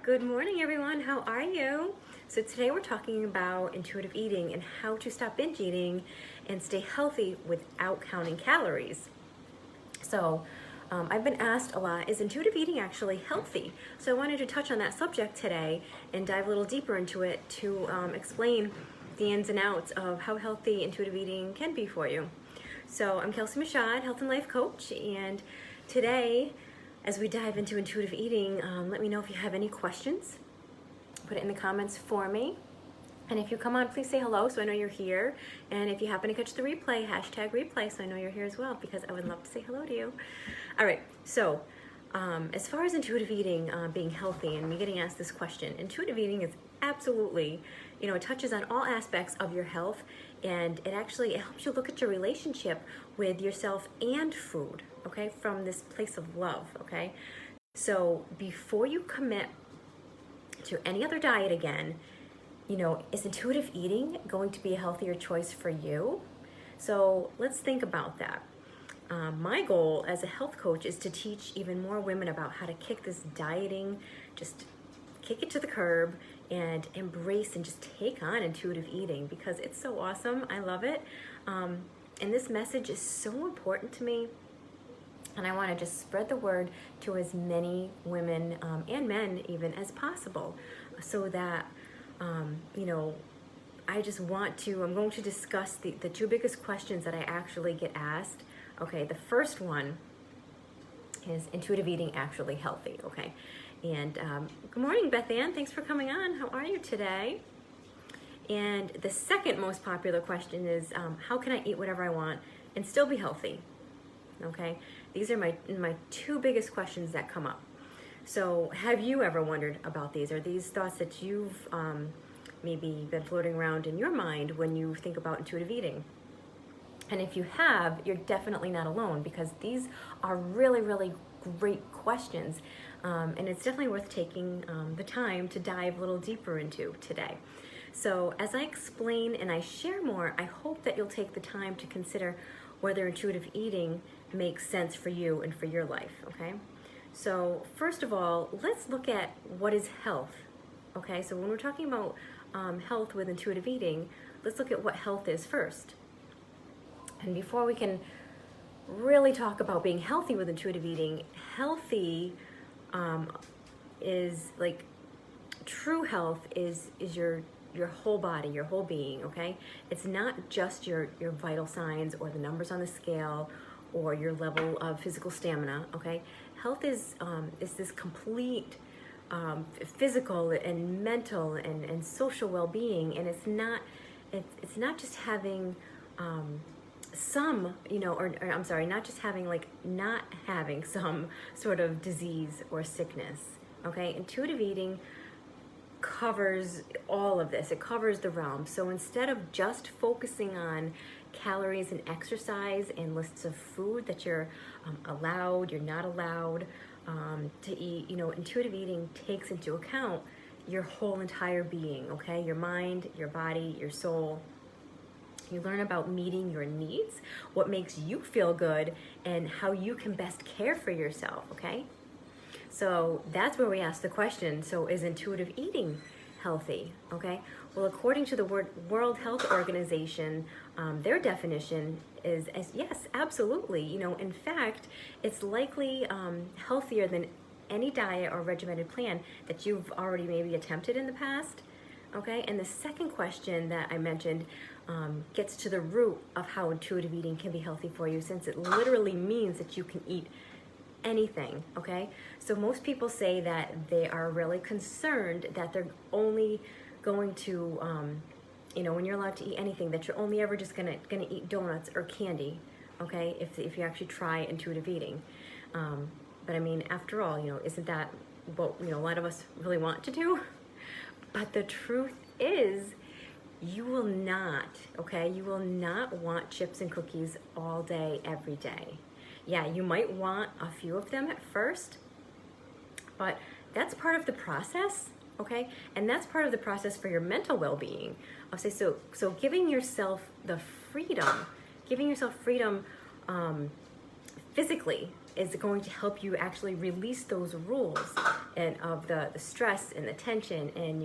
Good morning, everyone. How are you? So today we're talking about intuitive eating and how to stop binge eating and stay healthy without counting calories. So I've been asked a lot, is intuitive eating actually healthy? So I wanted to touch on that subject today and dive a little deeper into it to explain the ins and outs of how healthy intuitive eating can be for you. So I'm Kelsie Mashad, health and life coach, and today, as we dive into intuitive eating, let me know if you have any questions. Put it in the comments for me. And if you come on, please say hello so I know you're here. And if you happen to catch the replay, hashtag replay so I know you're here as well, because I would love to say hello to you. All right, so as far as intuitive eating being healthy and me getting asked this question, intuitive eating is absolutely, it touches on all aspects of your health, and it helps you look at your relationship with yourself and food, okay, from this place of love, okay? So before you commit to any other diet again, is intuitive eating going to be a healthier choice for you? So let's think about that. My goal as a health coach is to teach even more women about how to kick this dieting, just kick it to the curb and embrace and just take on intuitive eating, because it's so awesome. I love it. And this message is so important to me. And I want to just spread the word to as many women and men even as possible, so that, I'm going to discuss the two biggest questions that I actually get asked. Okay, the first one is intuitive eating actually healthy? Okay, and good morning, Beth Ann. Thanks for coming on. How are you today? And the second most popular question is, how can I eat whatever I want and still be healthy? Okay, these are my two biggest questions that come up. So have you ever wondered about these? Are these thoughts that you've maybe been floating around in your mind when you think about intuitive eating? And if you have, you're definitely not alone, because these are really, really great questions. And it's definitely worth taking the time to dive a little deeper into today. So as I explain and I share more, I hope that you'll take the time to consider whether intuitive eating makes sense for you and for your life, okay? So first of all, let's look at what is health, okay? So when we're talking about health with intuitive eating, let's look at what health is first. And before we can really talk about being healthy with intuitive eating, healthy is like, true health is your whole body, your whole being, okay? It's not just your vital signs or the numbers on the scale or your level of physical stamina, okay? Health is this complete physical and mental and social well-being, and it's not just having not having some sort of disease or sickness, okay? Intuitive eating covers all of this. It covers the realm. So instead of just focusing on calories and exercise and lists of food that you're allowed, you're not allowed to eat, intuitive eating takes into account your whole entire being, okay? Your mind, your body, your soul. You learn about meeting your needs, what makes you feel good, and how you can best care for yourself, okay? So that's where we ask the question, so is intuitive eating healthy, okay? Well, according to the World Health Organization, their definition is yes, absolutely. In fact, it's likely healthier than any diet or regimented plan that you've already maybe attempted in the past, okay? And the second question that I mentioned gets to the root of how intuitive eating can be healthy for you, since it literally means that you can eat anything, okay? So most people say that they are really concerned that they're only going to, when you're allowed to eat anything, that you're only ever just gonna eat donuts or candy, okay? If you actually try intuitive eating. But I mean, after all, isn't that what, a lot of us really want to do? But the truth is, you will not, okay? You will not want chips and cookies all day, every day. Yeah, you might want a few of them at first, but that's part of the process, okay? And that's part of the process for your mental well-being. I'll say, so giving yourself freedom physically is going to help you actually release those rules and of the stress and the tension and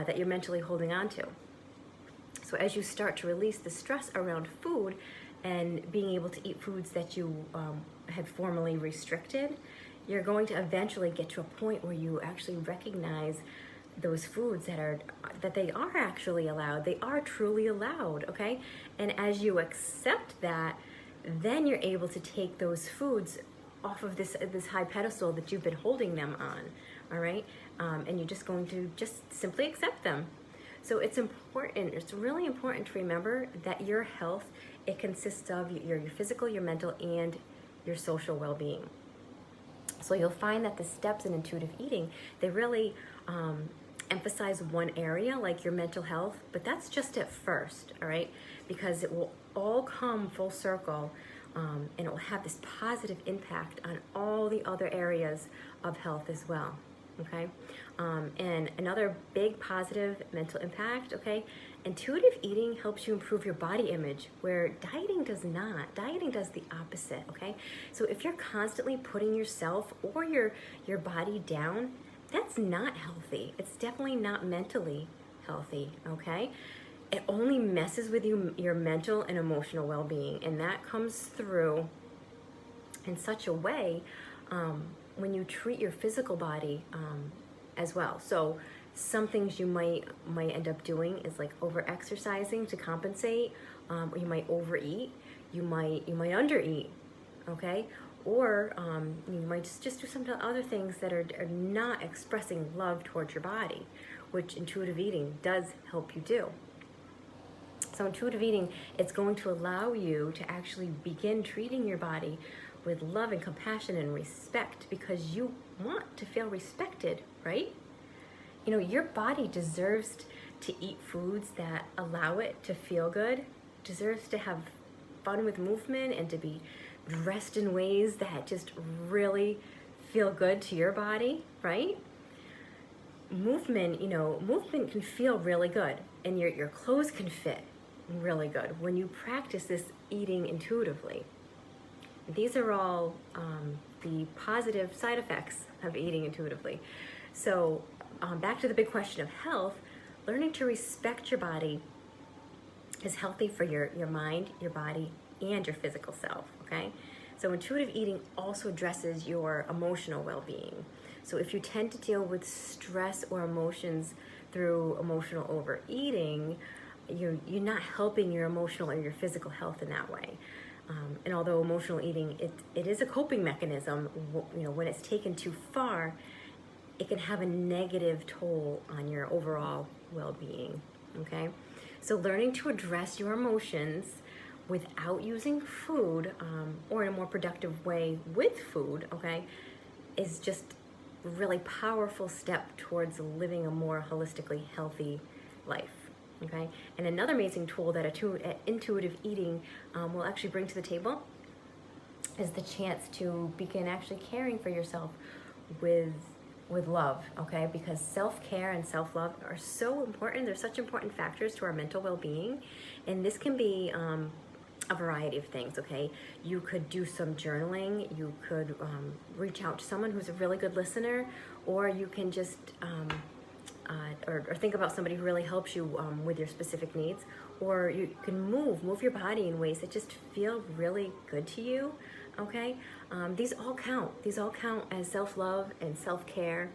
that you're mentally holding on to. So as you start to release the stress around food and being able to eat foods that you had formerly restricted, you're going to eventually get to a point where you actually recognize those foods that they are actually allowed. They are truly allowed, okay? And as you accept that, then you're able to take those foods off of this high pedestal that you've been holding them on, all right? And you're just going to just simply accept them. So it's really important to remember that your health, it consists of your physical, your mental, and your social well-being. So you'll find that the steps in intuitive eating, they really emphasize one area, like your mental health, but that's just at first, all right? Because it will all come full circle, and it will have this positive impact on all the other areas of health as well, okay? And another big positive mental impact, okay? Intuitive eating helps you improve your body image, where dieting does not. Dieting does the opposite, okay? So if you're constantly putting yourself or your body down, that's not healthy. It's definitely not mentally healthy, okay? It only messes with your mental and emotional well-being, and that comes through in such a way when you treat your physical body as well. So some things you might end up doing is like over-exercising to compensate, or you might overeat, you might undereat, okay? Or you might just do some other things that are not expressing love towards your body, which intuitive eating does help you do. So intuitive eating, it's going to allow you to actually begin treating your body with love and compassion and respect, because you want to feel respected, right? You know, your body deserves to eat foods that allow it to feel good, deserves to have fun with movement and to be dressed in ways that just really feel good to your body, right? Movement can feel really good, and your clothes can fit really good when you practice this eating intuitively. These are all the positive side effects of eating intuitively. So back to the big question of health, learning to respect your body is healthy for your mind, your body, and your physical self, okay? So intuitive eating also addresses your emotional well-being. So if you tend to deal with stress or emotions through emotional overeating, you're not helping your emotional or your physical health in that way. And although emotional eating, it is a coping mechanism, when it's taken too far, it can have a negative toll on your overall well-being, okay? So learning to address your emotions without using food, or in a more productive way with food, okay, is just a really powerful step towards living a more holistically healthy life. Okay, and another amazing tool that intuitive eating will actually bring to the table is the chance to begin actually caring for yourself with love, okay? Because self-care and self-love are so important. They're such important factors to our mental well-being, and this can be a variety of things, okay? You could do some journaling, you could reach out to someone who's a really good listener, or you can just or think about somebody who really helps you with your specific needs, or you can move your body in ways that just feel really good to you, okay? These all count as self-love and self-care.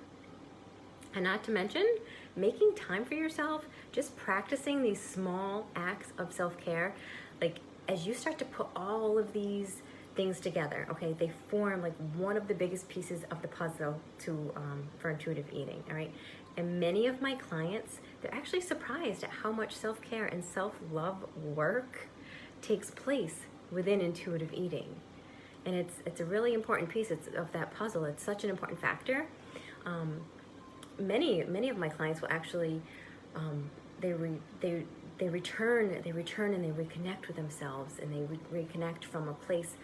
And not to mention, making time for yourself, just practicing these small acts of self-care, like as you start to put all of these things together, okay, they form like one of the biggest pieces of the puzzle for intuitive eating, all right? And many of my clients, they're actually surprised at how much self-care and self-love work takes place within intuitive eating. And it's a really important piece of that puzzle. It's such an important factor. Many of my clients will actually they return and they reconnect with themselves, and they reconnect from a place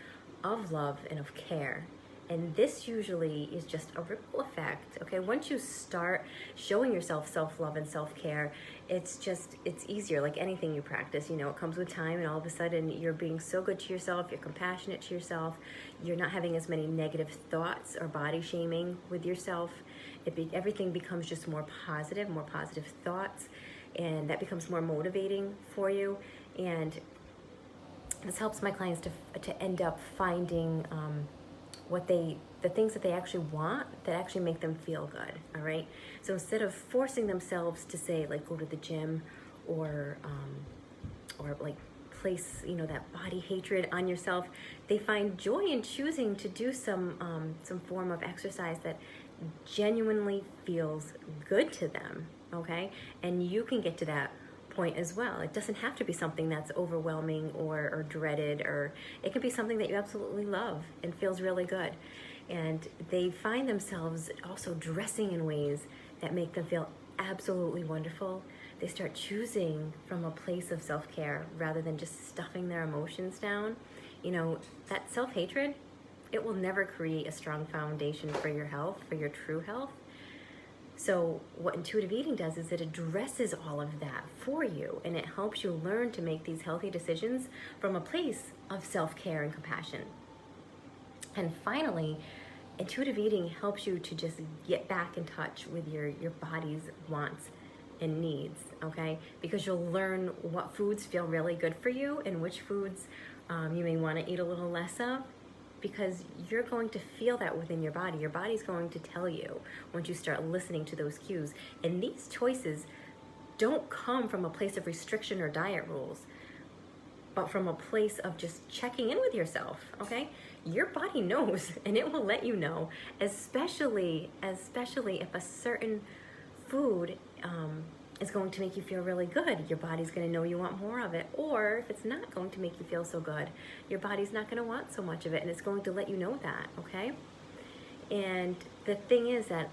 of love and of care And this usually is just a ripple effect, okay? Once you start showing yourself self-love and self-care, it's easier. Like anything you practice, you know, it comes with time, and all of a sudden you're being so good to yourself, you're compassionate to yourself, you're not having as many negative thoughts or body shaming with yourself. Everything becomes just more positive thoughts, and that becomes more motivating for you. And this helps my clients to end up finding the things that they actually want, that actually make them feel good. All right. So instead of forcing themselves to say, like, go to the gym, or like place, you know, that body hatred on yourself, they find joy in choosing to do some form of exercise that genuinely feels good to them. Okay. And you can get to that point as well. It doesn't have to be something that's overwhelming or dreaded, or it can be something that you absolutely love and feels really good. And they find themselves also dressing in ways that make them feel absolutely wonderful. They start choosing from a place of self-care rather than just stuffing their emotions down. You know, that self-hatred, it will never create a strong foundation for your health, for your true health. So what intuitive eating does is it addresses all of that for you, and it helps you learn to make these healthy decisions from a place of self-care and compassion. And finally, intuitive eating helps you to just get back in touch with your body's wants and needs, okay? Because you'll learn what foods feel really good for you and which foods you may want to eat a little less of, because you're going to feel that within your body. Your body's going to tell you once you start listening to those cues. And these choices don't come from a place of restriction or diet rules, but from a place of just checking in with yourself, okay? Your body knows, and it will let you know, especially if a certain food is going to make you feel really good. Your body's going to know you want more of it. Or if it's not going to make you feel so good, your body's not going to want so much of it, and it's going to let you know that, okay? And the thing is that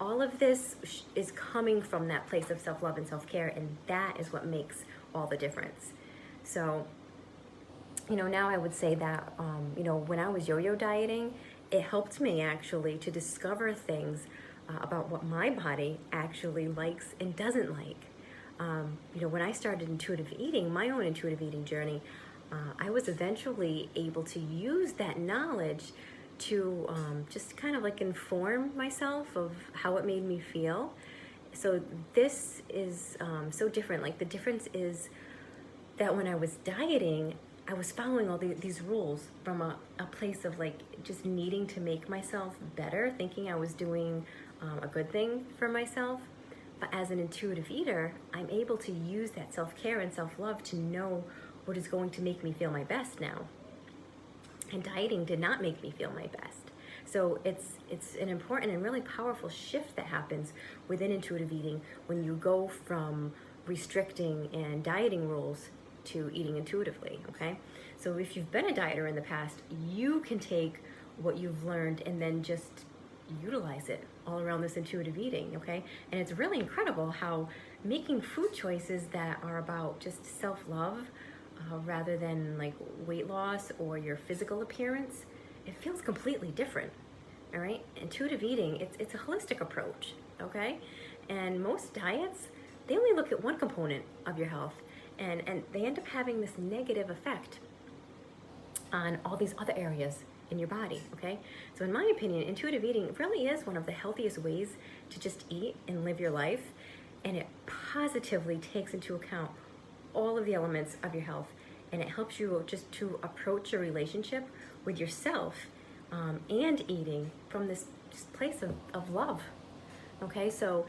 all of this is coming from that place of self-love and self-care, and that is what makes all the difference. So, you know, now I would say that, you know, when I was yo-yo dieting, it helped me actually to discover things about what my body actually likes and doesn't like. You know, when I started intuitive eating, my own intuitive eating journey, I was eventually able to use that knowledge to just kind of like inform myself of how it made me feel. So this is so different. Like, the difference is that when I was dieting, I was following all these rules from a place of like just needing to make myself better, thinking I was doing a good thing for myself. But as an intuitive eater, I'm able to use that self-care and self-love to know what is going to make me feel my best now. And dieting did not make me feel my best. So it's an important and really powerful shift that happens within intuitive eating when you go from restricting and dieting rules to eating intuitively, okay? So if you've been a dieter in the past, you can take what you've learned and then just utilize it all around this intuitive eating, okay? And it's really incredible how making food choices that are about just self-love rather than like weight loss or your physical appearance, it feels completely different, all right? Intuitive eating, it's a holistic approach, okay? And most diets, they only look at one component of your health, and they end up having this negative effect on all these other areas in your body, okay? So in my opinion, intuitive eating really is one of the healthiest ways to just eat and live your life, and it positively takes into account all of the elements of your health, and it helps you just to approach your relationship with yourself and eating from this just place of love, okay? So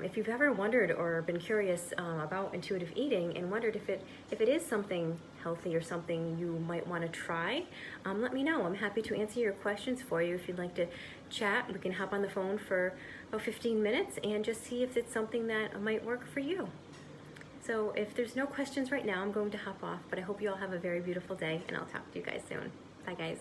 if you've ever wondered or been curious about intuitive eating and wondered if it is something healthy or something you might want to try, let me know. I'm happy to answer your questions for you. If you'd like to chat, we can hop on the phone for about 15 minutes and just see if it's something that might work for you. So if there's no questions right now, I'm going to hop off, but I hope you all have a very beautiful day, and I'll talk to you guys soon. Bye, guys.